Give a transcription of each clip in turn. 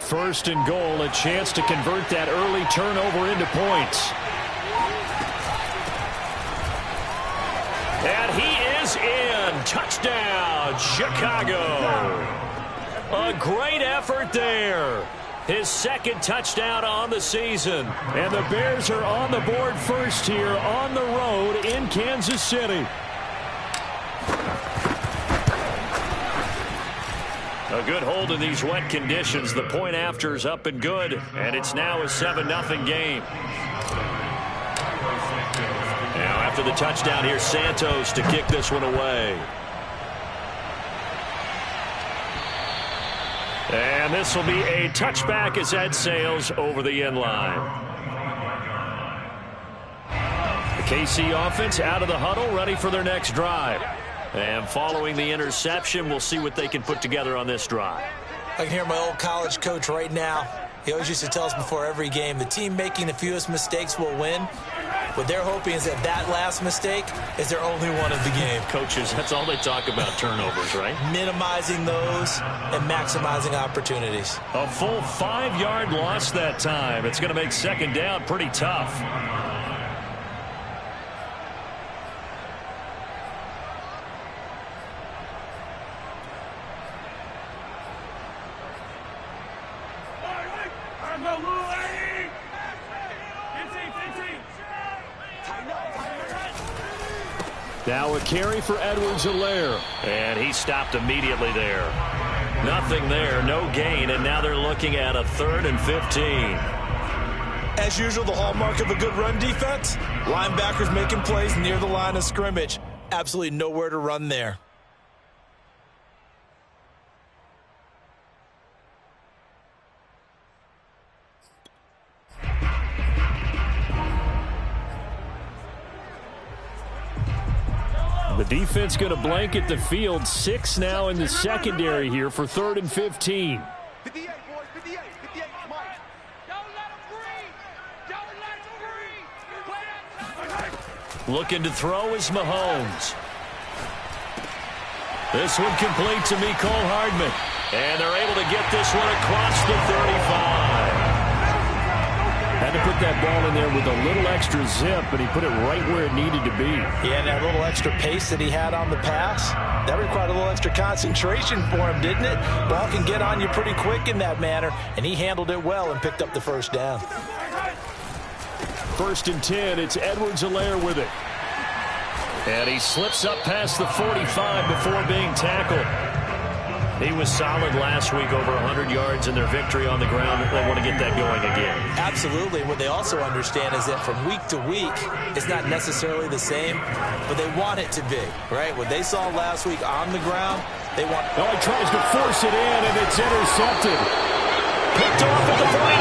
First and goal, a chance to convert that early turnover into points. And he is in. Touchdown, Chicago. A great effort there. His second touchdown on the season. And the Bears are on the board first here on the road in Kansas City. A good hold in these wet conditions. The point after is up and good, and it's now a 7-0 game. Now after the touchdown, here's Santos to kick this one away. And this will be a touchback as Ed sails over the end line. The KC offense out of the huddle, ready for their next drive. And following the interception, we'll see what they can put together on this drive. I can hear my old college coach right now. He always used to tell us before every game, the team making the fewest mistakes will win. What they're hoping is that that last mistake is their only one of the game. Coaches, that's all they talk about, turnovers, right? Minimizing those and maximizing opportunities. A full 5-yard loss that time. It's going to make second down pretty tough. Now a carry for Edwards-Helaire. And he stopped immediately there. Nothing there, no gain, and now they're looking at a 3rd and 15. As usual, the hallmark of a good run defense, linebackers making plays near the line of scrimmage. Absolutely nowhere to run there. The defense going to blanket the field. 6 now in the secondary here for 3rd and 15. 58, boys, 58, 58, Mike. Don't let him breathe. Don't let him breathe. Looking to throw is Mahomes. This one complete to Mecole Hardman. And they're able to get this one across the 35. Had to put that ball in there with a little extra zip, but he put it right where it needed to be. Yeah, and that little extra pace that he had on the pass, that required a little extra concentration for him, didn't it? Ball can get on you pretty quick in that manner, and he handled it well and picked up the first down. 1st and 10, it's Edwards-Helaire with it. And he slips up past the 45 before being tackled. He was solid last week, over 100 yards in their victory on the ground. They want to get that going again. Absolutely. What they also understand is that from week to week, it's not necessarily the same, but they want it to be, right? What they saw last week on the ground, they want... Oh, he tries to force it in, and it's intercepted. Picked off at the 49.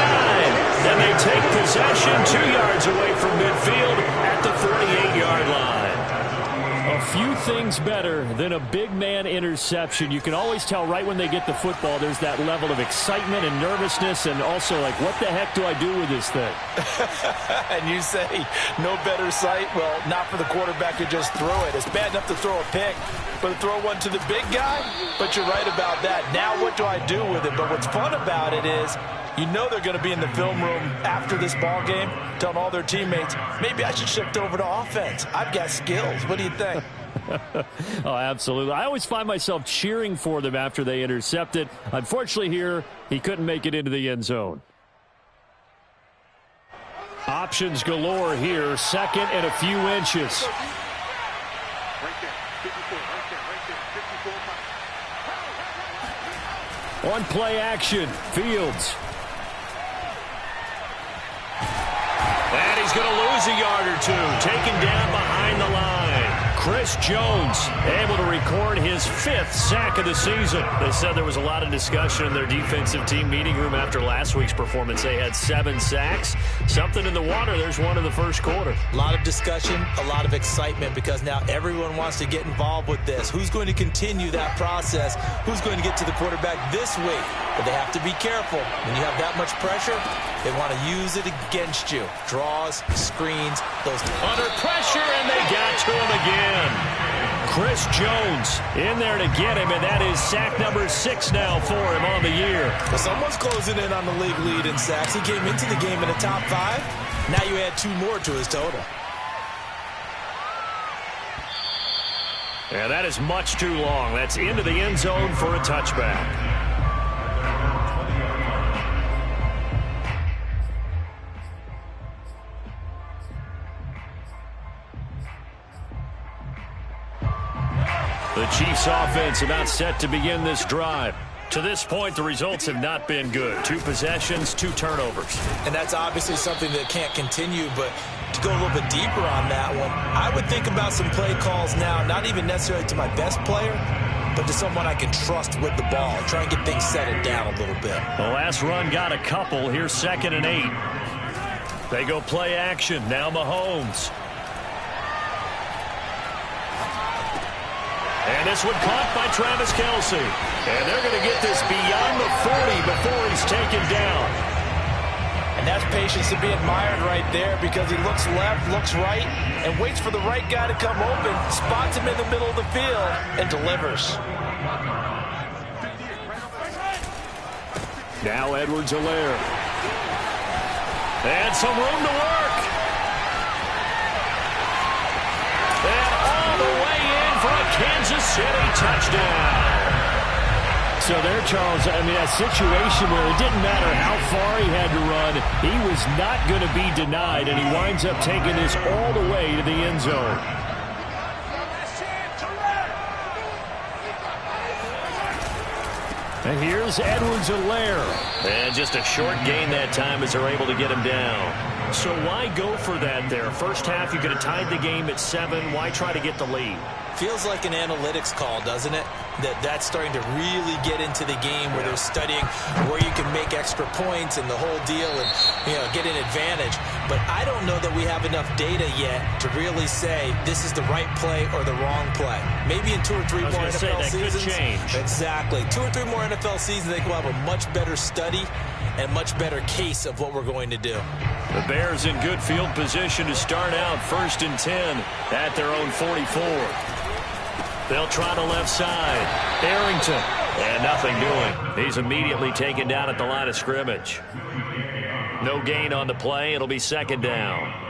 And they take possession 2 yards away from midfield at the 48-yard line. A few things better than a big man interception. You can always tell right when they get the football, there's that level of excitement and nervousness, and also like, what the heck do I do with this thing? And you say, no better sight? Well, not for the quarterback to just throw it. It's bad enough to throw a pick, but to throw one to the big guy? But you're right about that. Now what do I do with it? But what's fun about it is, you know they're going to be in the film room after this ball game, telling all their teammates, maybe I should shift over to offense. I've got skills. What do you think? Oh, absolutely. I always find myself cheering for them after they intercept it. Unfortunately here, he couldn't make it into the end zone. Options galore here. 2nd and a few inches. Right there, 54, right there, 54. On play action, Fields. And he's going to lose a yard or two. Taken down behind the line. Chris Jones able to record his 5th sack of the season. They said there was a lot of discussion in their defensive team meeting room after last week's performance. They had 7 sacks. Something in the water. There's one in the first quarter. A lot of discussion, a lot of excitement, because now everyone wants to get involved with this. Who's going to continue that process? Who's going to get to the quarterback this week? But they have to be careful. When you have that much pressure, they want to use it against you. Draws, screens, those. Under pressure, and they got to him again. Chris Jones in there to get him, and that is sack number 6 now for him on the year. Well, someone's closing in on the league lead in sacks. He came into the game in the top 5. Now you add 2 more to his total. And that is much too long. That's into the end zone for a touchback. The Chiefs offense about set to begin this drive. To this point, the results have not been good. 2 possessions, 2 turnovers. And that's obviously something that can't continue, but to go a little bit deeper on that one, I would think about some play calls now, not even necessarily to my best player, but to someone I can trust with the ball. Try and get things settled down a little bit. The last run got a couple. Here's 2nd and 8. They go play action. Now Mahomes. And this one caught by Travis Kelce. And they're going to get this beyond the 40 before he's taken down. And that's patience to be admired right there, because he looks left, looks right, and waits for the right guy to come open, spots him in the middle of the field, and delivers. Now Edwards-Helaire. And some room to work. And all the way in for a Kansas City touchdown. So there, Charles, I mean, a situation where it didn't matter how far he had to run, he was not going to be denied, and he winds up taking this all the way to the end zone. And here's Edwards-Helaire. And just a short gain that time as they're able to get him down. So why go for that there? First half, you could have tied the game at 7. Why try to get the lead? Feels like an analytics call, doesn't it? That's starting to really get into the game where they're studying where you can make extra points and the whole deal and, get an advantage. But I don't know that we have enough data yet to really say this is the right play or the wrong play. Maybe in 2 or 3 more NFL seasons. Could change. Exactly. 2 or 3 more NFL seasons, I think we'll have a much better study and much better case of what we're going to do. The Bears in good field position to start out 1st and 10 at their own 44. They'll try the left side. Arrington. And nothing doing. He's immediately taken down at the line of scrimmage. No gain on the play. It'll be 2nd down.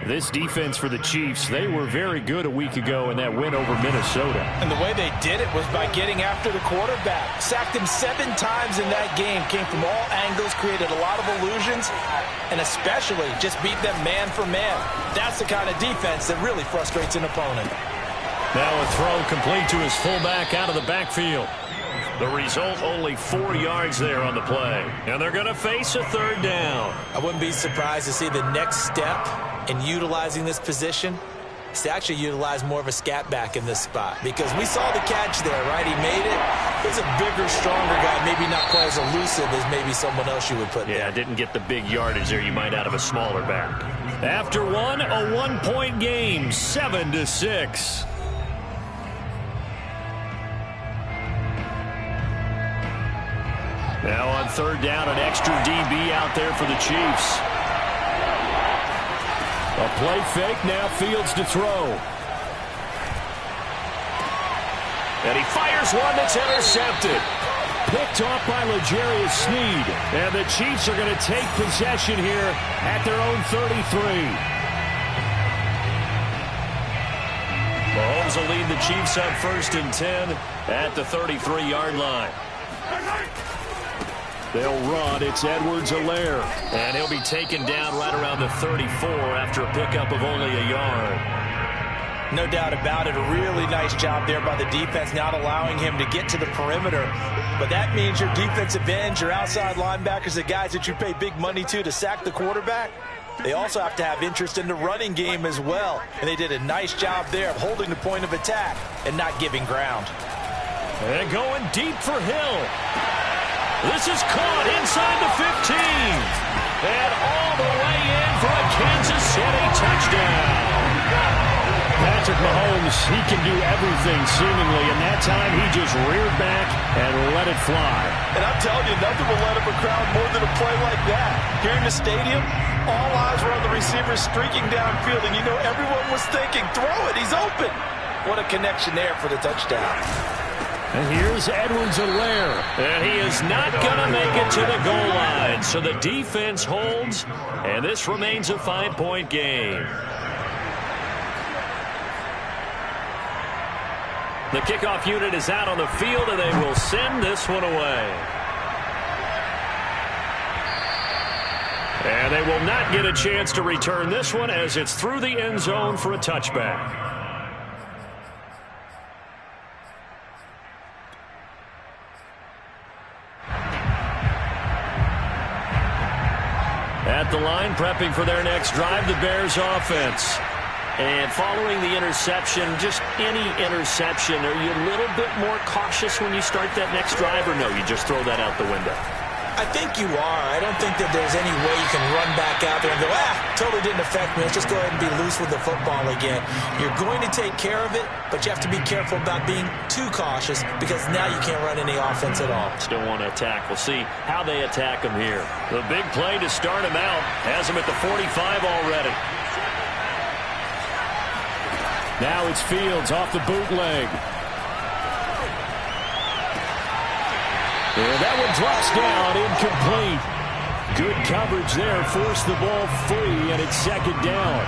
This defense for the Chiefs, they were very good a week ago in that win over Minnesota. And the way they did it was by getting after the quarterback. Sacked him 7 times in that game. Came from all angles, created a lot of illusions, and especially just beat them man for man. That's the kind of defense that really frustrates an opponent. Now a throw complete to his fullback out of the backfield. The result, only 4 yards there on the play. And they're going to face a 3rd down. I wouldn't be surprised to see the next step in utilizing this position is to actually utilize more of a scat back in this spot. Because we saw the catch there, right? He made it. He's a bigger, stronger guy, maybe not quite as elusive as maybe someone else you would put there. Yeah, didn't get the big yardage there you might out of a smaller back. After one, a 1-point game, 7-6. Now on 3rd down, an extra DB out there for the Chiefs. A play fake, now Fields to throw. And he fires one that's intercepted. Picked off by L'Jarius Sneed. And the Chiefs are going to take possession here at their own 33. Mahomes will lead the Chiefs on 1st and 10 at the 33-yard line. They'll run. It's Edwards-Helaire. And he'll be taken down right around the 34 after a pickup of only a yard. No doubt about it. A really nice job there by the defense, not allowing him to get to the perimeter. But that means your defensive ends, your outside linebackers, the guys that you pay big money to sack the quarterback, they also have to have interest in the running game as well. And they did a nice job there of holding the point of attack and not giving ground. And going deep for Hill. This is caught inside the 15. And all the way in for a Kansas City touchdown. Patrick Mahomes, he can do everything seemingly, and that time he just reared back and let it fly. And I'm telling you, nothing will let up a crowd more than a play like that. Here in the stadium, all eyes were on the receiver streaking downfield, and you know everyone was thinking, throw it, he's open. What a connection there for the touchdown. And here's Edwards-Helaire. And he is not going to make it to the goal line. So the defense holds, and this remains a 5-point game. The kickoff unit is out on the field, and they will send this one away. And they will not get a chance to return this one as it's through the end zone for a touchback. At the line, prepping for their next drive, the Bears offense. And following the interception, just any interception, are you a little bit more cautious when you start that next drive, or no, you just throw that out the window? I think you are. I don't think that there's any way you can run back out there and go, totally didn't affect me. Let's just go ahead and be loose with the football again. You're going to take care of it, but you have to be careful about being too cautious because now you can't run any offense at all. Still want to attack. We'll see how they attack him here. The big play to start him out has him at the 45 already. Now it's Fields off the bootleg. And that one drops down, incomplete. Good coverage there, forced the ball free, and it's second down.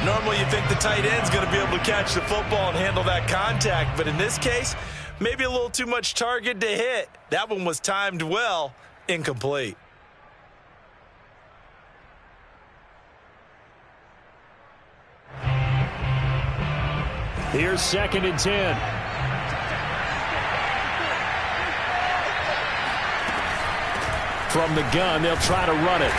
Normally you think the tight end's going to be able to catch the football and handle that contact, but in this case, maybe a little too much target to hit. That one was timed well, incomplete. Here's 2nd and 10. From the gun, they'll try to run it.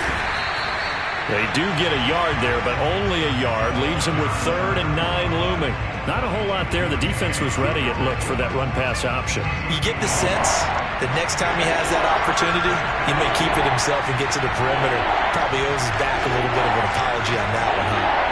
They do get a yard there, but only a yard. Leaves them with 3rd and 9 looming. Not a whole lot there. The defense was ready, it looked, for that run-pass option. You get the sense that next time he has that opportunity, he may keep it himself and get to the perimeter. Probably owes his back a little bit of an apology on that one, huh?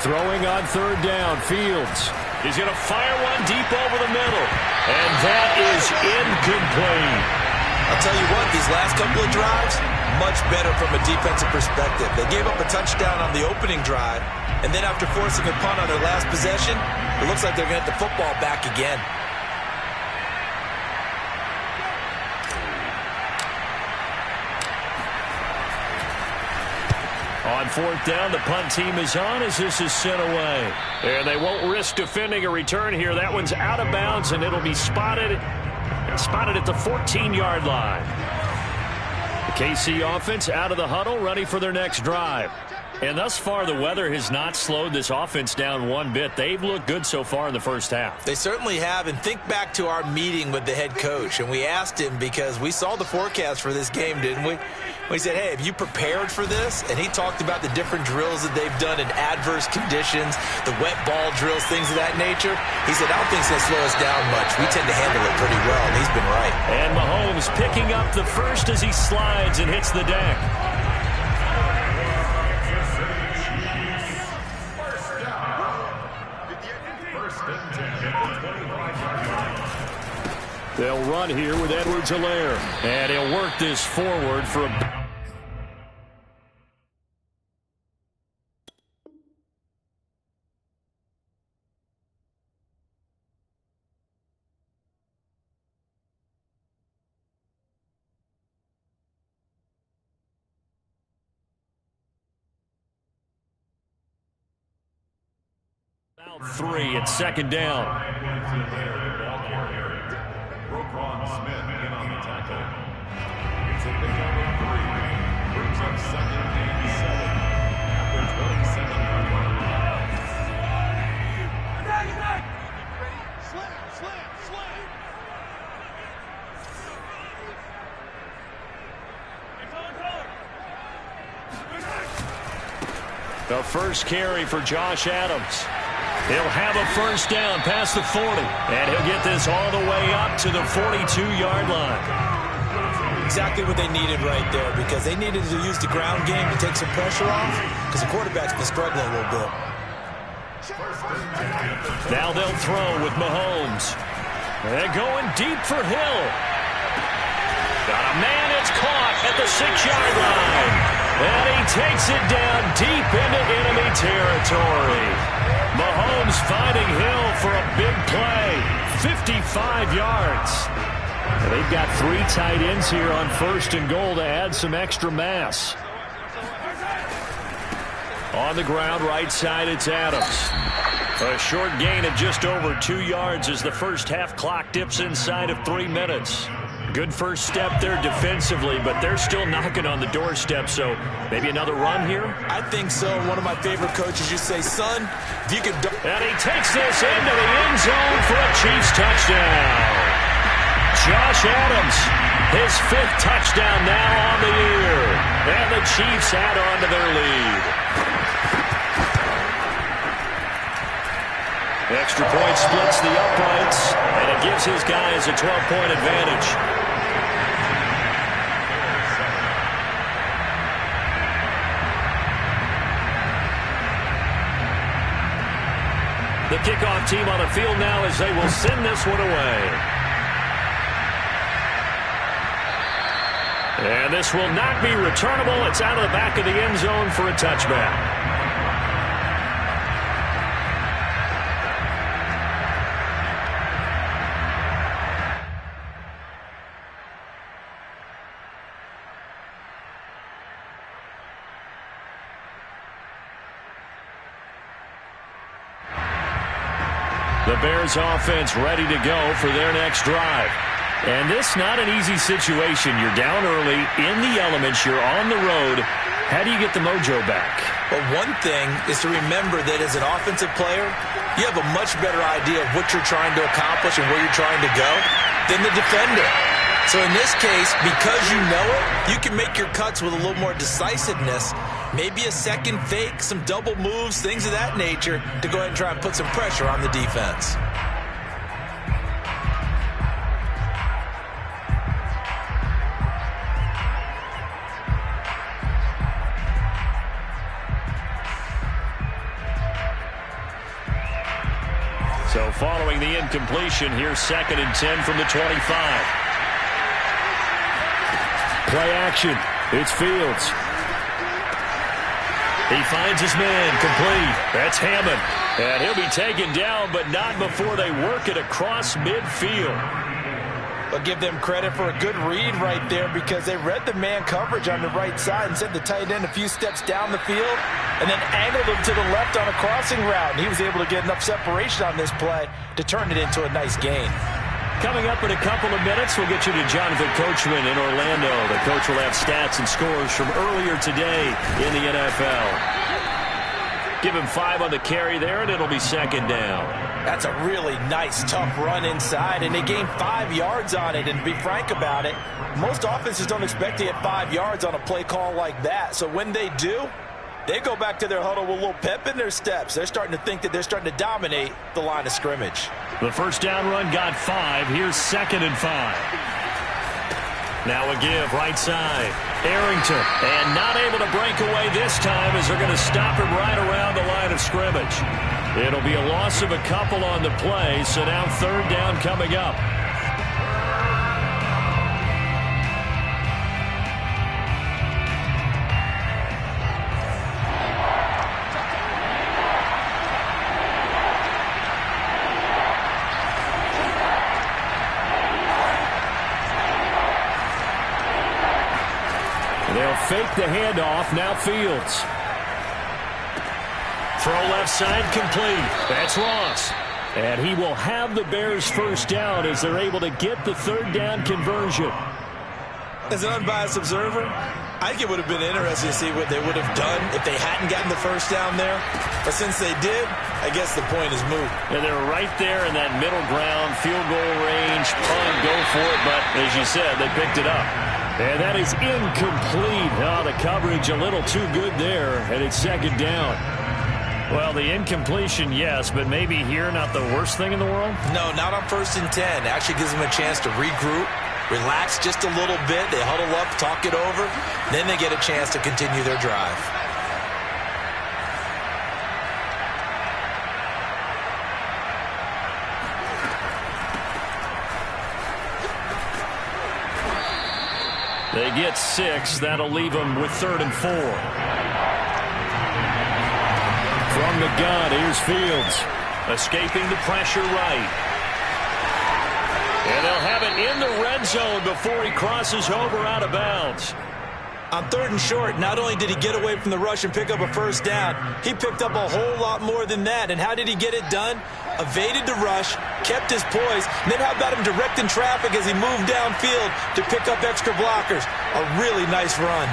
Throwing on 3rd down, Fields. He's going to fire one deep over the middle. And that is incomplete. I'll tell you what, these last couple of drives, much better from a defensive perspective. They gave up a touchdown on the opening drive, and then after forcing a punt on their last possession, it looks like they're going to get the football back again. On 4th down, the punt team is on as this is sent away. And they won't risk defending a return here. That one's out of bounds, and it'll be spotted at the 14-yard line. The KC offense out of the huddle, ready for their next drive. And thus far, the weather has not slowed this offense down one bit. They've looked good so far in the first half. They certainly have, and think back to our meeting with the head coach, and we asked him because we saw the forecast for this game, didn't we? We said, hey, have you prepared for this? And he talked about the different drills that they've done in adverse conditions, the wet ball drills, things of that nature. He said, I don't think it's going to slow us down much. We tend to handle it pretty well, and he's been right. And Mahomes picking up the first as he slides and hits the deck. They'll run here with Edwards-Helaire. And he'll work this forward for a... About 3 at 2nd down. The first carry for Josh Adams. He'll have a first down past the 40, and he'll get this all the way up to the 42-yard line. Exactly what they needed right there, because they needed to use the ground game to take some pressure off, because the quarterback's been struggling a little bit. Now they'll throw with Mahomes. They're going deep for Hill. Got a man It's caught at the 6-yard line. And he takes it down deep into enemy territory. Mahomes finding Hill for a big play. 55 yards. And they've got 3 tight ends here on 1st and goal to add some extra mass. On the ground, right side, it's Adams. A short gain of just over 2 yards as the first half clock dips inside of 3 minutes. Good first step there defensively, but they're still knocking on the doorstep, so maybe another run here? I think so. One of my favorite coaches used to say, son, if you could... And he takes this into the end zone for a Chiefs touchdown. Josh Adams, his 5th touchdown now on the year. And the Chiefs add on to their lead. Extra point splits the uprights, and it gives his guys a 12-point advantage. The kickoff team on the field now as they will send this one away. And this will not be returnable. It's out of the back of the end zone for a touchback. The Bears offense ready to go for their next drive. And this not an easy situation. You're down early, in the elements, you're on the road. How do you get the mojo back? Well, one thing is to remember that as an offensive player, you have a much better idea of what you're trying to accomplish and where you're trying to go than the defender. So in this case, because you know it, you can make your cuts with a little more decisiveness. Maybe a second fake, some double moves, things of that nature to go ahead and try and put some pressure on the defense. So following the incompletion, here's 2nd and 10 from the 25. Play action. It's Fields. He finds his man complete. That's Hammond. And he'll be taken down, but not before they work it across midfield. But give them credit for a good read right there because they read the man coverage on the right side and sent the tight end a few steps down the field and then angled him to the left on a crossing route. And he was able to get enough separation on this play to turn it into a nice gain. Coming up in a couple of minutes, we'll get you to Jonathan Coachman in Orlando. The coach will have stats and scores from earlier today in the NFL. Give him 5 on the carry there, and it'll be 2nd down. That's a really nice, tough run inside, and they gained 5 yards on it. And to be frank about it, most offenses don't expect to get 5 yards on a play call like that. So when they do, they go back to their huddle with a little pep in their steps. They're starting to think that they're starting to dominate the line of scrimmage. The first down run got 5. Here's 2nd and 5. Now a give, right side. Arrington, and not able to break away this time as they're going to stop him right around the line of scrimmage. It'll be a loss of a couple on the play, so now 3rd down coming up. They'll fake the handoff. Now Fields. Throw left side complete. That's Ross. And he will have the Bears first down as they're able to get the 3rd down conversion. As an unbiased observer, I think it would have been interesting to see what they would have done if they hadn't gotten the first down there. But since they did, I guess the point is moot. And they're right there in that middle ground, field goal range, punt, go for it. But as you said, they picked it up. And that is incomplete. Oh, the coverage a little too good there, and it's 2nd down. Well, the incompletion, yes, but maybe here not the worst thing in the world? No, not on 1st and 10. It actually gives them a chance to regroup, relax just a little bit. They huddle up, talk it over. Then they get a chance to continue their drive. They get 6. That'll leave them with 3rd and 4. From the gun, here's Fields. Escaping the pressure right. And they'll have it in the red zone before he crosses over out of bounds. On 3rd and short, not only did he get away from the rush and pick up a first down, he picked up a whole lot more than that. And how did he get it done? Evaded the rush, kept his poise, and then how about him directing traffic as he moved downfield to pick up extra blockers? A really nice run.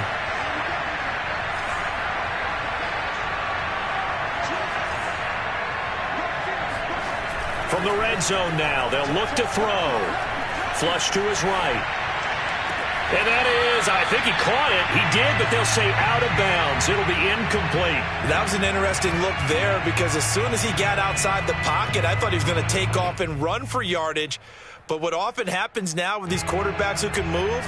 From the red zone now, they'll look to throw. Flush to his right. And that is, I think he caught it. He did, but they'll say out of bounds. It'll be incomplete. That was an interesting look there because as soon as he got outside the pocket, I thought he was going to take off and run for yardage. But what often happens now with these quarterbacks who can move,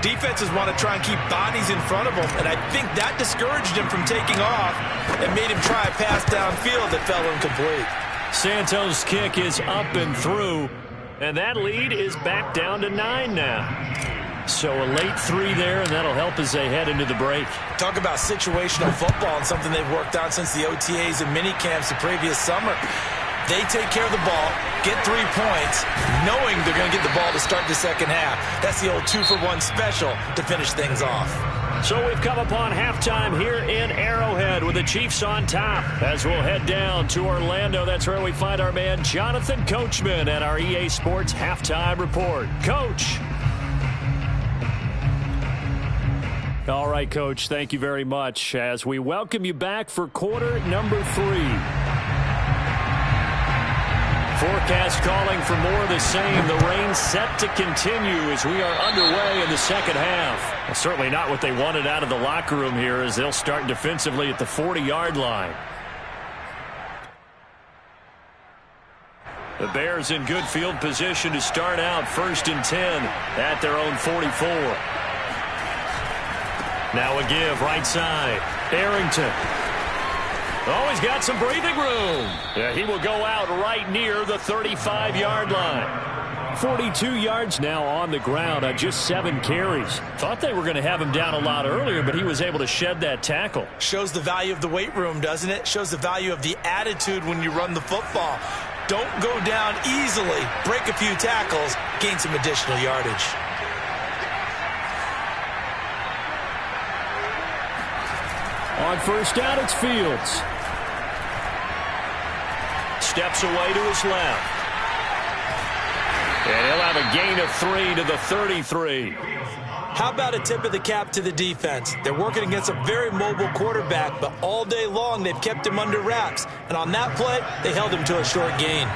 defenses want to try and keep bodies in front of them. And I think that discouraged him from taking off and made him try a pass downfield that fell incomplete. Santos' kick is up and through, and that lead is back down to 9 now. So a late 3 there, and that'll help as they head into the break. Talk about situational football and something they've worked on since the OTAs and mini camps the previous summer. They take care of the ball, get 3 points, knowing they're going to get the ball to start the second half. That's the old 2-for-1 special to finish things off. So we've come upon halftime here in Arrowhead with the Chiefs on top. As we'll head down to Orlando, that's where we find our man Jonathan Coachman at our EA Sports Halftime Report. Coach. All right, Coach, thank you very much as we welcome you back for quarter number 3. Forecast calling for more of the same. The rain set to continue as we are underway in the second half. Well, certainly not what they wanted out of the locker room here as they'll start defensively at the 40-yard line. The Bears in good field position to start out 1st and 10 at their own 44. Now a give right side. Arrington. Oh, he's got some breathing room. Yeah, he will go out right near the 35-yard line. 42 yards now on the ground on just 7 carries. Thought they were going to have him down a lot earlier, but he was able to shed that tackle. Shows the value of the weight room, doesn't it? Shows the value of the attitude when you run the football. Don't go down easily. Break a few tackles. Gain some additional yardage. On first down, it's Fields. Steps away to his left. And he'll have a gain of 3 to the 33. How about a tip of the cap to the defense? They're working against a very mobile quarterback, but all day long they've kept him under wraps. And on that play, they held him to a short gain.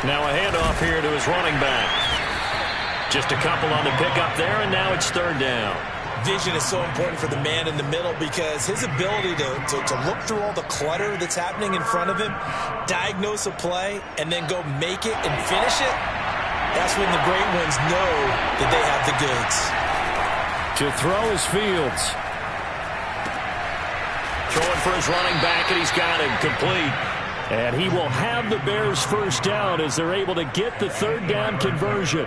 Now a handoff here to his running back. Just a couple on the pickup there, and now it's 3rd down. Vision is so important for the man in the middle because his ability to look through all the clutter that's happening in front of him, diagnose a play, and then go make it and finish it, that's when the great ones know that they have the goods. To throw is Fields. Throwing for his running back, and he's got him complete. And he will have the Bears first down as they're able to get the 3rd down conversion.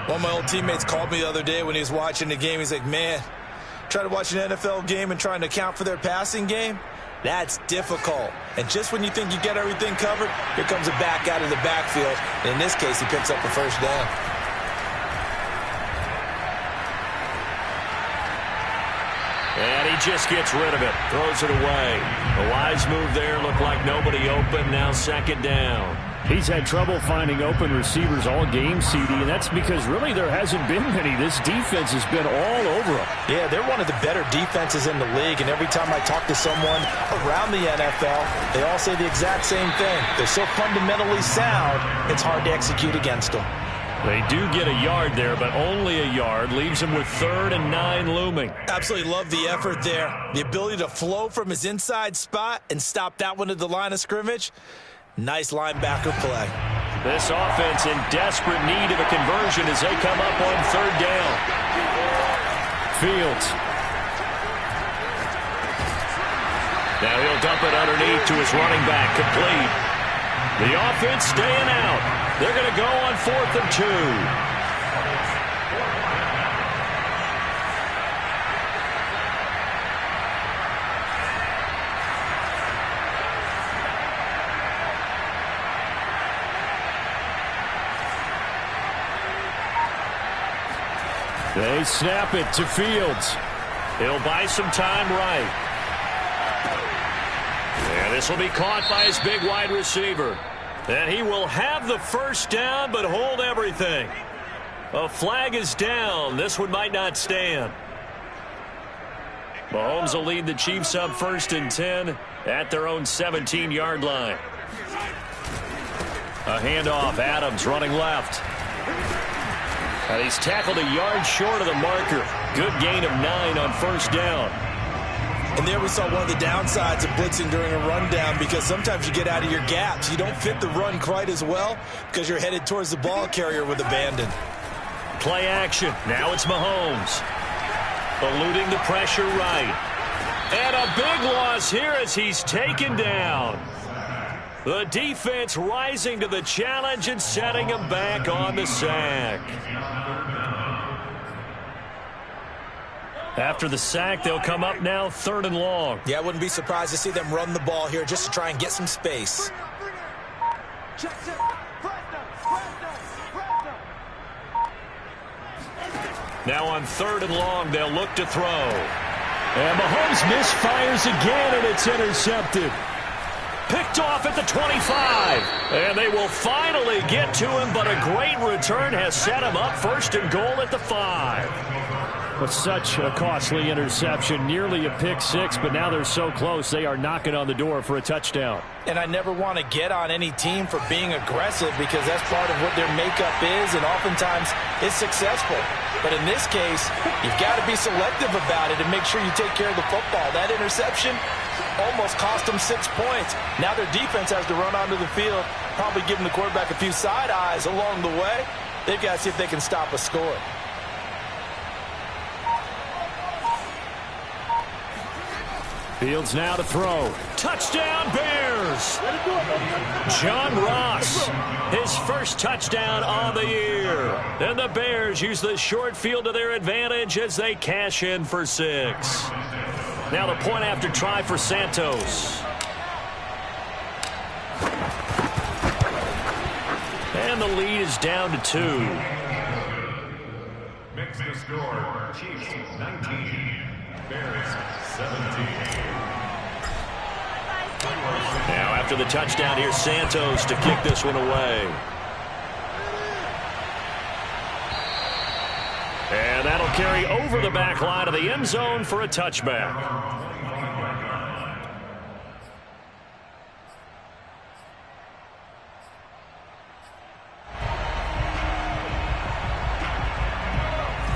One of my old teammates called me the other day when he was watching the game. He's like, man, trying to watch an NFL game and trying to account for their passing game, that's difficult. And just when you think you get everything covered, here comes a back out of the backfield. And in this case, he picks up a first down. And he just gets rid of it, throws it away. A wise move there, looked like nobody open, now 2nd down. He's had trouble finding open receivers all game, CD, and that's because really there hasn't been many. This defense has been all over them. Yeah, they're one of the better defenses in the league, and every time I talk to someone around the NFL, they all say the exact same thing. They're so fundamentally sound, it's hard to execute against them. They do get a yard there, but only a yard. Leaves him with 3rd and 9 looming. Absolutely love the effort there. The ability to flow from his inside spot and stop that one at the line of scrimmage. Nice linebacker play. This offense in desperate need of a conversion as they come up on 3rd down. Fields. Now he'll dump it underneath to his running back, complete. The offense staying out. They're going to go on 4th and 2. They snap it to Fields. He'll buy some time right. And this will be caught by his big wide receiver. And he will have the first down, but hold everything. A flag is down. This one might not stand. Mahomes will lead the Chiefs up 1st and 10 at their own 17-yard line. A handoff. Adams running left. And he's tackled a yard short of the marker. Good gain of 9 on 1st down. And there we saw one of the downsides of blitzing during a rundown, because sometimes you get out of your gaps. You don't fit the run quite as well because you're headed towards the ball carrier with abandon. Play action. Now it's Mahomes. Eluding the pressure right. And a big loss here as he's taken down. The defense rising to the challenge and setting him back on the sack. After the sack, they'll come up now 3rd and long. Yeah, I wouldn't be surprised to see them run the ball here just to try and get some space. Now on 3rd and long, they'll look to throw. And Mahomes misfires again, and it's intercepted. Picked off at the 25. And they will finally get to him, but a great return has set him up 1st and goal at the 5. With such a costly interception, nearly a pick six, but now they're so close they are knocking on the door for a touchdown. And I never want to get on any team for being aggressive, because that's part of what their makeup is, and oftentimes it's successful. But in this case, you've got to be selective about it and make sure you take care of the football. That interception almost cost them 6 points. Now their defense has to run onto the field, probably giving the quarterback a few side eyes along the way. They've got to see if they can stop a score. Fields now to throw. Touchdown, Bears! John Ross, his first touchdown on the year. And the Bears use the short field to their advantage as they cash in for 6. Now the point after try for Santos. And the lead is down to 2. Makes the score, Chiefs 19, Bears 17. Now after the touchdown, here's Santos to kick this one away. And that'll carry over the back line of the end zone for a touchback.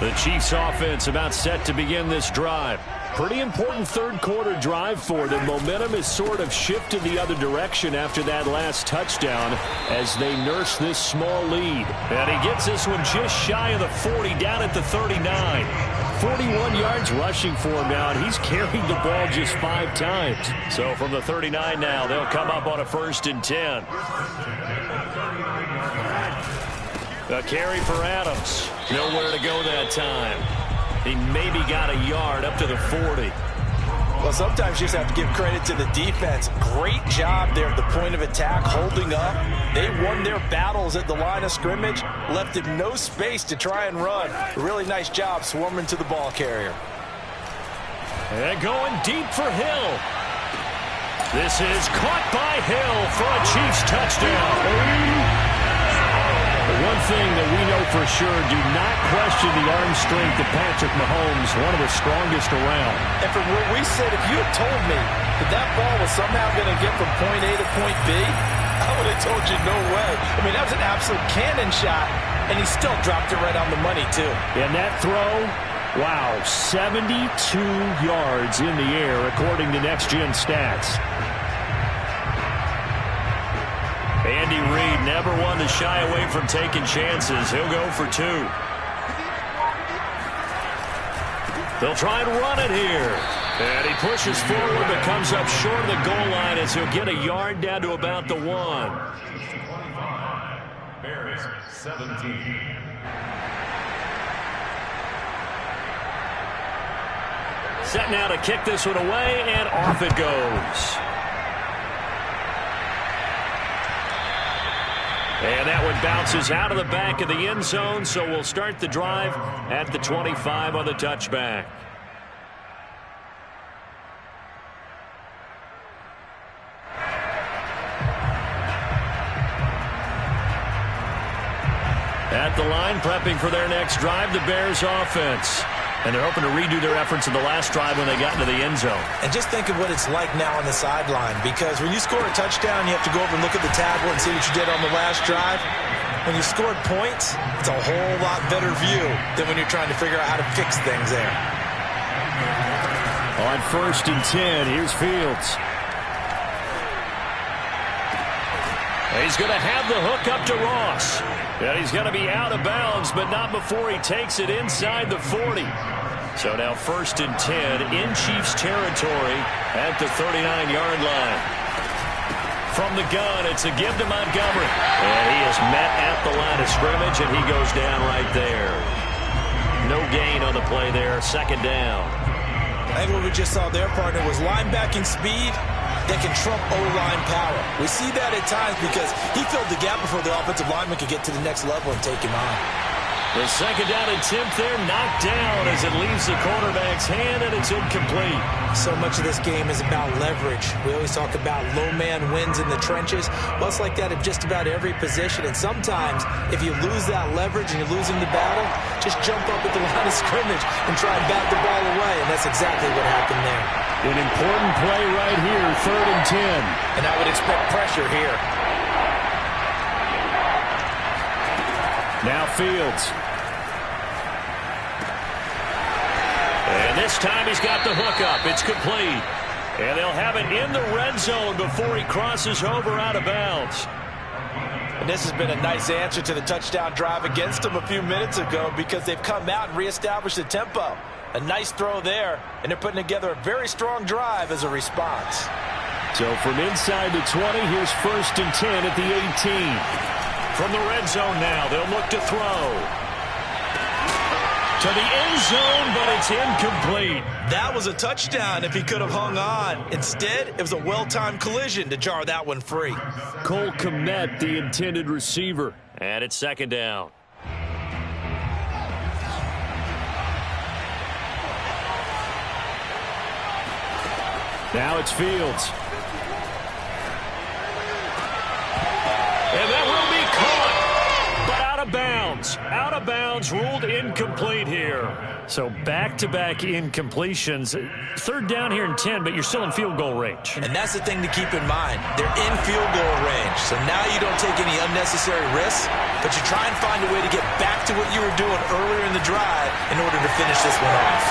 The Chiefs offense about set to begin this drive. Pretty important third quarter drive for them. Momentum has sort of shifted the other direction after that last touchdown as they nurse this small lead. And he gets this one just shy of the 40, down at the 39. 41 yards rushing for him now, and he's carried the ball just 5 times. So from the 39 now, they'll come up on a 1st and 10. A carry for Adams. Nowhere to go that time. He maybe got a yard up to the 40. Well, sometimes you just have to give credit to the defense. Great job there at the point of attack, holding up. They won their battles at the line of scrimmage, left him no space to try and run. Really nice job swarming to the ball carrier. And going deep for Hill. This is caught by Hill for a Chiefs touchdown. One thing that we know for sure, do not question the arm strength of Patrick Mahomes, one of the strongest around. And from where we sit, if you had told me that that ball was somehow going to get from point A to point B, I would have told you no way. I mean, that was an absolute cannon shot, and he still dropped it right on the money, too. And that throw, wow, 72 yards in the air, according to Next Gen Stats. Andy Reid never one to shy away from taking chances. He'll go for 2. They'll try and run it here. And he pushes forward but comes up short of the goal line as he'll get a yard down to about the 1. Bears 17. Set now to kick this one away, and off it goes. And that one bounces out of the back of the end zone, so we'll start the drive at the 25 on the touchback. At the line, prepping for their next drive, the Bears offense. And they're hoping to redo their efforts in the last drive when they got into the end zone. And just think of what it's like now on the sideline, because when you score a touchdown, you have to go over and look at the tablet and see what you did on the last drive. When you scored points, it's a whole lot better view than when you're trying to figure out how to fix things there. On 1st and 10, here's Fields. He's going to have the hook up to Ross. And he's going to be out of bounds, but not before he takes it inside the 40. So now 1st and 10 in Chiefs territory at the 39-yard line. From the gun, it's a give to Montgomery. And he is met at the line of scrimmage, and he goes down right there. No gain on the play there, 2nd down. I think what we just saw there, partner, was linebacking speed that can trump O-line power. We see that at times because he filled the gap before the offensive lineman could get to the next level and take him on. The 2nd down attempt there knocked down as it leaves the quarterback's hand, and it's incomplete. So much of this game is about leverage. We always talk about low man wins in the trenches. Well, it's like that at just about every position. And sometimes, if you lose that leverage and you're losing the battle, just jump up at the line of scrimmage and try and bat the ball away. And that's exactly what happened there. An important play right here, 3rd and 10. And I would expect pressure here. Now Fields. And this time he's got the hook up. It's complete. And they'll have it in the red zone before he crosses over out of bounds. And this has been a nice answer to the touchdown drive against them a few minutes ago because they've come out and reestablished the tempo. A nice throw there, and they're putting together a very strong drive as a response. So from inside the 20, here's 1st and 10 at the 18. From the red zone now, they'll look to throw. To the end zone, but it's incomplete. That was a touchdown if he could have hung on. Instead, it was a well-timed collision to jar that one free. Cole Kmet, the intended receiver. And it's 2nd down. Now it's Fields. And that will be caught, but out of bounds. Out of bounds, ruled incomplete here. So back-to-back incompletions. 3rd down here and 10, but you're still in field goal range. And that's the thing to keep in mind. They're in field goal range. So now you don't take any unnecessary risks, but you try and find a way to get back to what you were doing earlier in the drive in order to finish this one off.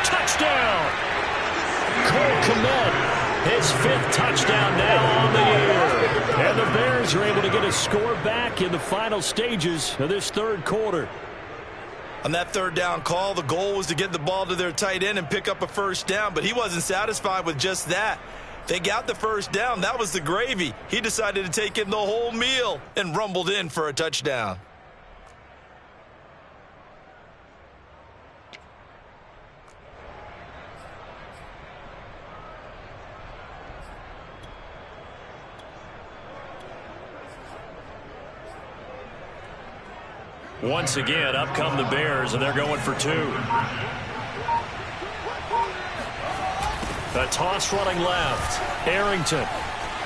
Touchdown! Cole Kmet, his 5th touchdown now on the year. And the Bears are able to get a score back in the final stages of this 3rd quarter. On that 3rd down call, the goal was to get the ball to their tight end and pick up a 1st down, but he wasn't satisfied with just that. They got the 1st down. That was the gravy. He decided to take in the whole meal and rumbled in for a touchdown. Once again, up come the Bears, and they're going for 2. A toss running left. Arrington.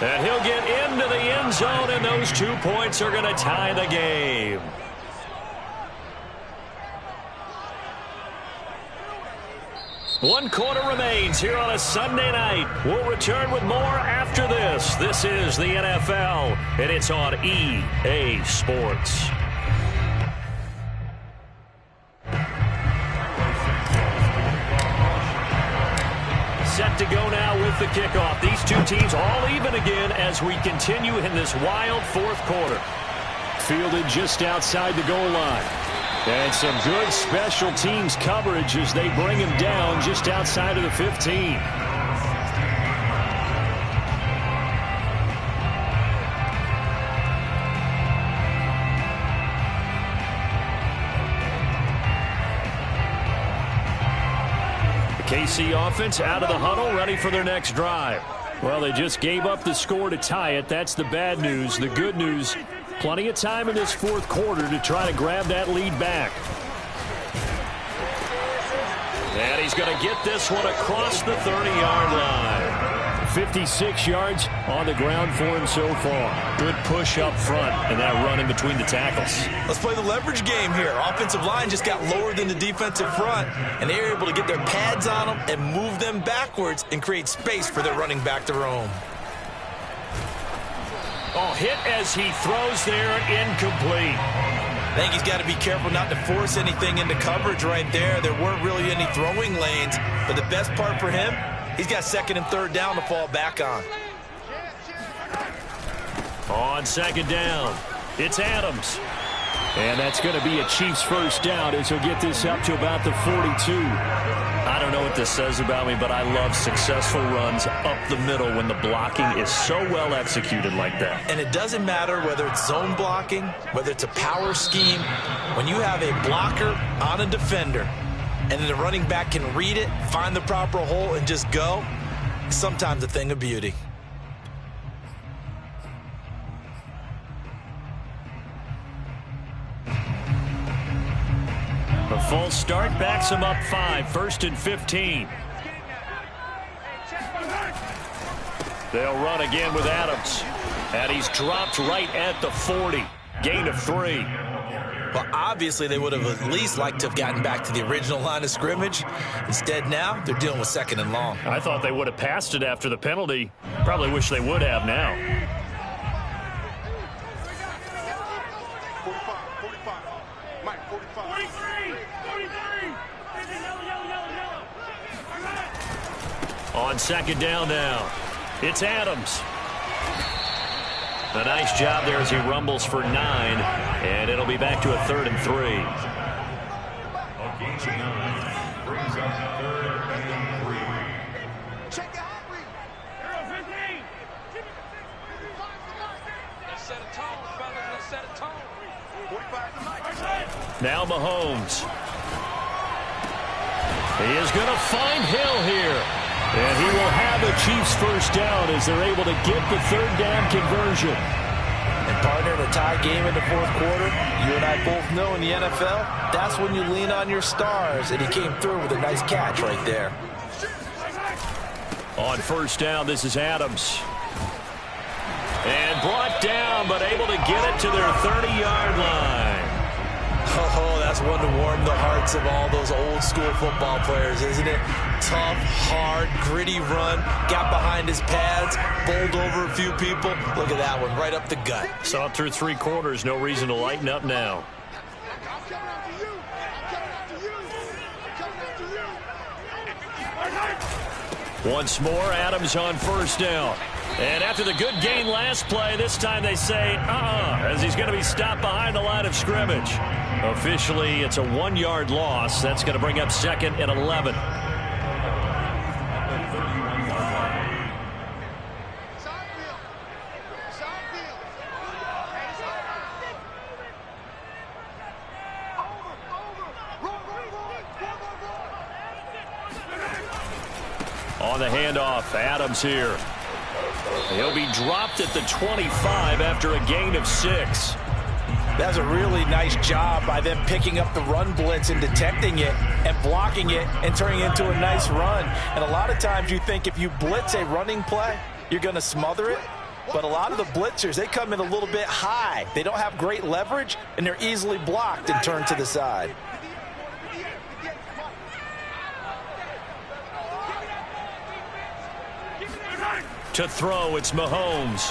And he'll get into the end zone, and those 2 points are going to tie the game. One quarter remains here on a Sunday night. We'll return with more after this. This is the NFL, and it's on EA Sports. Set to go now with the kickoff. These 2 teams all even again as we continue in this wild 4th quarter. Fielded just outside the goal line. And some good special teams coverage as they bring him down just outside of the 15. KC offense out of the huddle, ready for their next drive. Well, they just gave up the score to tie it. That's the bad news. The good news, plenty of time in this fourth quarter to try to grab that lead back. And he's going to get this one across the 30-yard line. 56 yards on the ground for him so far. Good push up front and that run in between the tackles. Let's play the leverage game here. Offensive line just got lower than the defensive front, and they were able to get their pads on them and move them backwards and create space for their running back to roam. Oh, hit as he throws there, incomplete. I think he's got to be careful not to force anything into coverage right there. There weren't really any throwing lanes, but the best part for him, he's got second and third down to fall back on. On second down, it's Adams. And that's going to be a Chiefs first down as he'll get this up to about the 42. I don't know what this says about me, but I love successful runs up the middle when the blocking is so well executed like that. And it doesn't matter whether it's zone blocking, whether it's a power scheme. When you have a blocker on a defender and then the running back can read it, find the proper hole, and just go, sometimes a thing of beauty. A false start backs him up 5, 1st and 15. They'll run again with Adams. And he's dropped right at the 40. Gain of 3. Well, obviously they would have at least liked to have gotten back to the original line of scrimmage. Instead now, they're dealing with second and long. I thought they would have passed it after the penalty. Probably wish they would have now. 45. Mike, 45. 43. On second down now, it's Adams. A nice job there as he rumbles for 9, and it'll be back to a 3rd and 3. A gain of 9 brings up 3rd and 3. Check it out, Reed. Let's set a tone, fellas. Let's set a tone. 45 to Mike. Now Mahomes. He is going to find Hill here. And he will have a Chiefs first down as they're able to get the 3rd down conversion. And partner, in a tie game in the fourth quarter, you and I both know in the NFL, that's when you lean on your stars. And he came through with a nice catch right there. On first down, this is Adams. And brought down, but able to get it to their 30-yard line. Oh, that's one to warm the hearts of all those old school football players, isn't it? Tough, hard, gritty run, got behind his pads, bowled over a few people. Look at that one, right up the gut. Saw it through 3 quarters, no reason to lighten up now. Once more, Adams on first down. And after the good gain last play, this time they say, as he's going to be stopped behind the line of scrimmage. Officially, it's a 1-yard loss. That's going to bring up 2nd and 11. On the handoff, Adams here. He'll be dropped at the 25 after a gain of 6. That's a really nice job by them picking up the run blitz and detecting it and blocking it and turning it into a nice run. And a lot of times you think if you blitz a running play, you're going to smother it. But a lot of the blitzers, they come in a little bit high. They don't have great leverage, and they're easily blocked and turned to the side. To throw, it's Mahomes.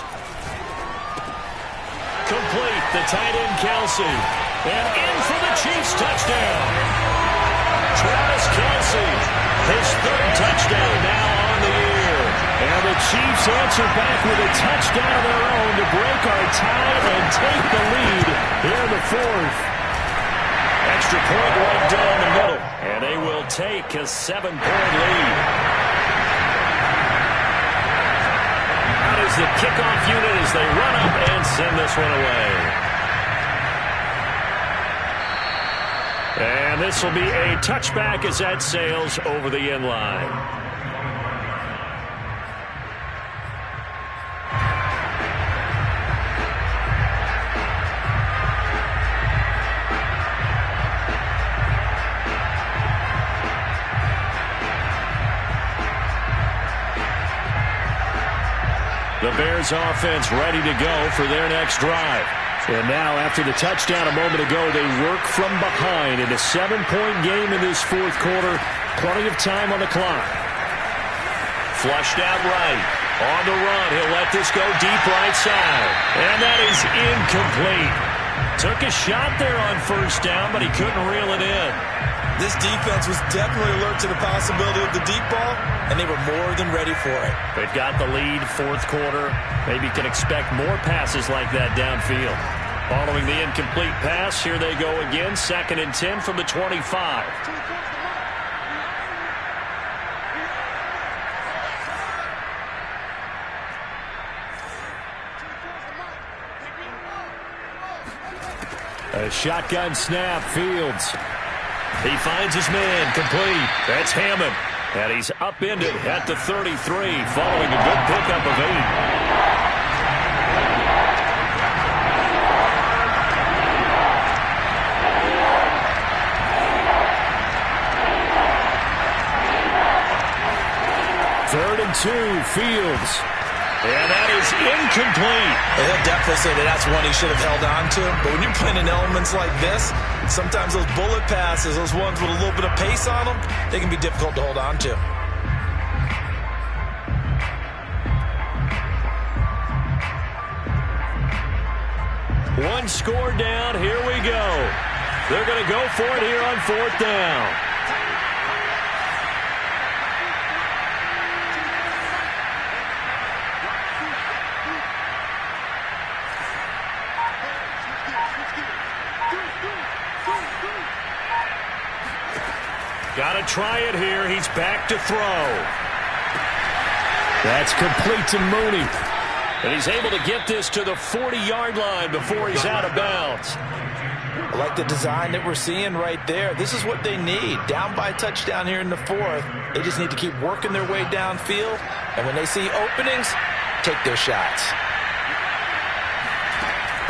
Complete, the tight end Kelce. And in for the Chiefs touchdown. Travis Kelce, his 3rd touchdown now on the year. And the Chiefs answer back with a touchdown of their own to break our tie and take the lead here in the 4th. Extra point right down the middle. And they will take a 7-point lead. Is the kickoff unit as they run up and send this one away. And this will be a touchback as that sails over the end line. The Bears offense ready to go for their next drive. And now after the touchdown a moment ago, they work from behind in a 7-point game in this fourth quarter. Plenty of time on the clock. Flushed out right. On the run, he'll let this go deep right side. And that is incomplete. Took a shot there on first down, but he couldn't reel it in. This defense was definitely alert to the possibility of the deep ball, and they were more than ready for it. They've got the lead, fourth quarter. Maybe can expect more passes like that downfield. Following the incomplete pass, here they go again. 2nd and 10 from the 25. A shotgun snap, Fields. He finds his man, complete. That's Hammond. And he's upended at the 33, following a good pickup of 8. Third and 2, Fields. And that is incomplete. He'll definitely say that that's one he should have held on to. But when you're playing in elements like this, sometimes those bullet passes, those ones with a little bit of pace on them, they can be difficult to hold on to. One score down. Here we go. They're going to go for it here on 4th down. Got to try it here. He's back to throw. That's complete to Mooney. And he's able to get this to the 40-yard line before he's out of bounds. I like the design that we're seeing right there. This is what they need. Down by a touchdown here in the 4th. They just need to keep working their way downfield. And when they see openings, take their shots.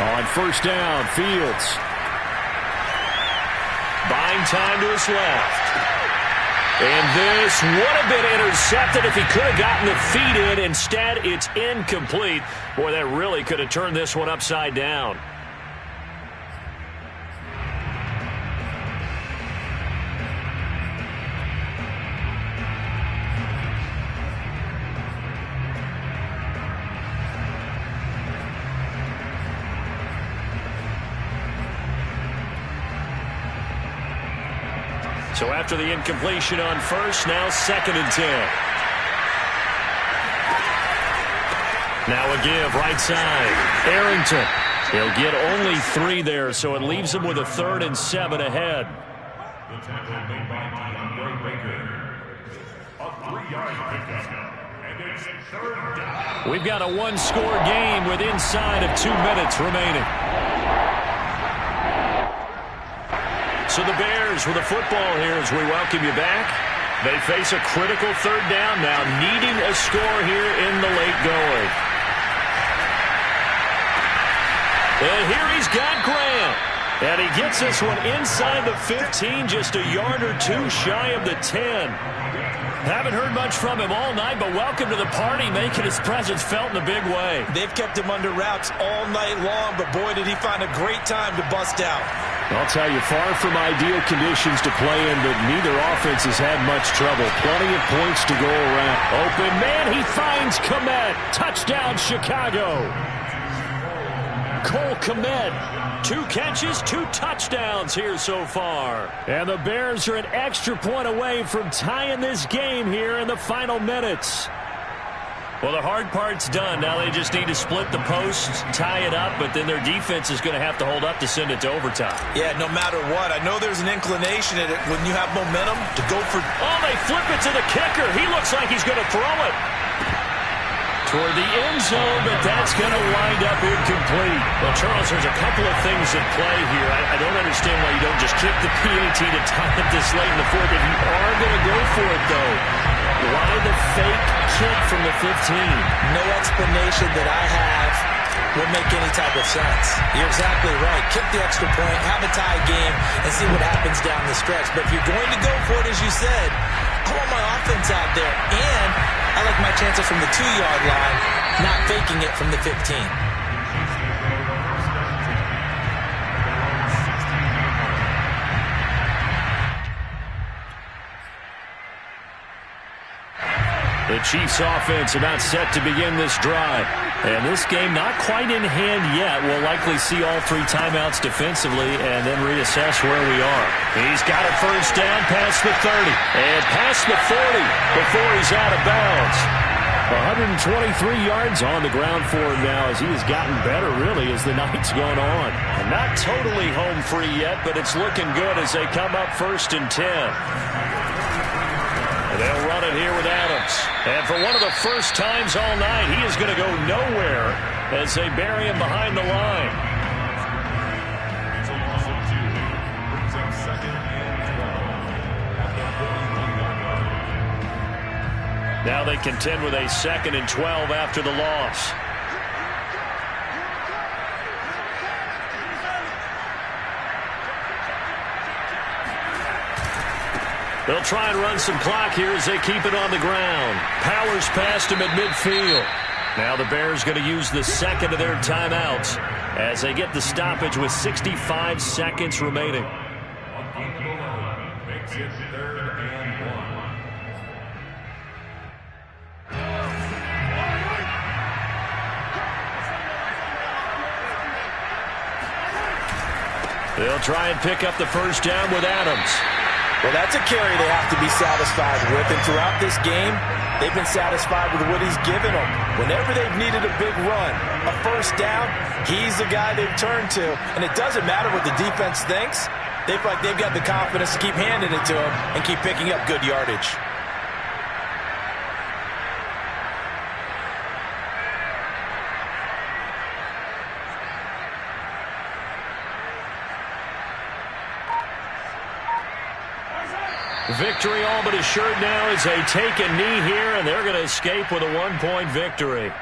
On 1st down, Fields. Buying time to his left. And this would have been intercepted if he could have gotten the feet in. Instead, it's incomplete. Boy, that really could have turned this one upside down. So after the incompletion on first, now 2nd and 10. Now a give, right side. Arrington. He'll get only 3 there, so it leaves him with a 3rd and 7 ahead. The tackle made by DeAndre Baker. A 3-yard pickup. And it's 3rd down. We've got a one-score game with inside of 2 minutes remaining. So the Bears with a football here as we welcome you back. They face a critical 3rd down now, needing a score here in the late going. And here he's got Graham. And he gets this one inside the 15, just a yard or 2 shy of the 10. Haven't heard much from him all night, but welcome to the party, making his presence felt in a big way. They've kept him under wraps all night long, but boy, did he find a great time to bust out. I'll tell you, far from ideal conditions to play in, but neither offense has had much trouble. Plenty of points to go around. Open man, he finds Kmet. Touchdown, Chicago. Cole Kmet. 2 catches, 2 touchdowns here so far. And the Bears are an extra point away from tying this game here in the final minutes. Well, the hard part's done. Now they just need to split the posts, tie it up, but then their defense is going to have to hold up to send it to overtime. Yeah, no matter what. I know there's an inclination in it when you have momentum to go for... Oh, they flip it to the kicker. He looks like he's going to throw it. toward the end zone, but that's going to wind up incomplete. Well, Charles, there's a couple of things at play here. I don't understand why you don't just kick the PAT to tie it this late in the fourth. If you are going to go for it, though, why the fake kick from the 15? No explanation that I have will make any type of sense. You're exactly right. Kick the extra point, have a tie game, and see what happens down the stretch. But if you're going to go for it, as you said, I want my offense out there, and I like my chances from the 2-yard line, not faking it from the 15. The Chiefs offense about set to begin this drive. And this game not quite in hand yet. We'll likely see all 3 timeouts defensively and then reassess where we are. He's got a first down past the 30 and past the 40 before he's out of bounds. 123 yards on the ground for him now as he has gotten better really as the night's gone on. And not totally home free yet, but it's looking good as they come up 1st and 10. They'll run it here with Adams. And for one of the first times all night, he is going to go nowhere as they bury him behind the line. Now they contend with a 2nd and 12 after the loss. They'll try and run some clock here as they keep it on the ground. Powers past him at midfield. Now the Bears going to use the 2nd of their timeouts as they get the stoppage with 65 seconds remaining. Makes it 3rd and 1. They'll try and pick up the first down with Adams. Well, that's a carry they have to be satisfied with. And throughout this game, they've been satisfied with what he's given them. Whenever they've needed a big run, a first down, he's the guy they've turned to. And it doesn't matter what the defense thinks. They feel like they've got the confidence to keep handing it to him and keep picking up good yardage. Victory all but assured now as they take a knee here, and they're going to escape with a 1-point victory.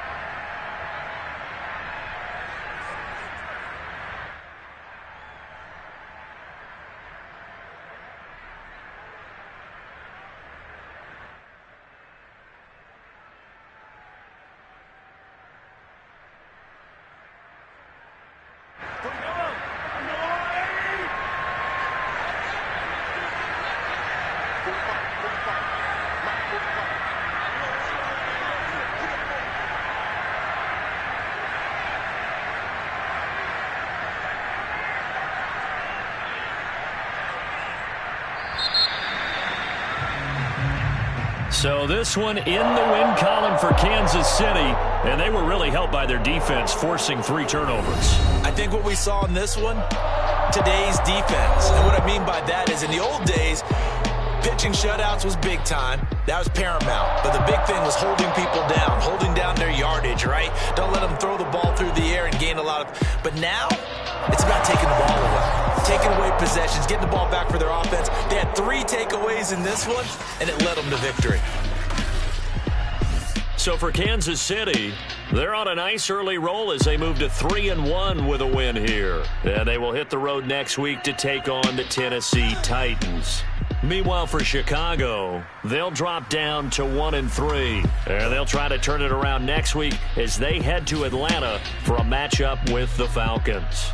So this one in the win column for Kansas City, and they were really helped by their defense, forcing 3 turnovers. I think what we saw in this one, today's defense. And what I mean by that is in the old days, pitching shutouts was big time. That was paramount. But the big thing was holding people down, holding down their yardage, right? Don't let them throw the ball through the air and gain a lot of... But now, it's about taking the ball away. Taking away possessions, getting the ball back for their offense. They had 3 takeaways in this one, and it led them to victory. So for Kansas City, they're on a nice early roll as they move to 3-1 with a win here. And they will hit the road next week to take on the Tennessee Titans. Meanwhile, for Chicago, they'll drop down to 1-3. And they'll try to turn it around next week as they head to Atlanta for a matchup with the Falcons.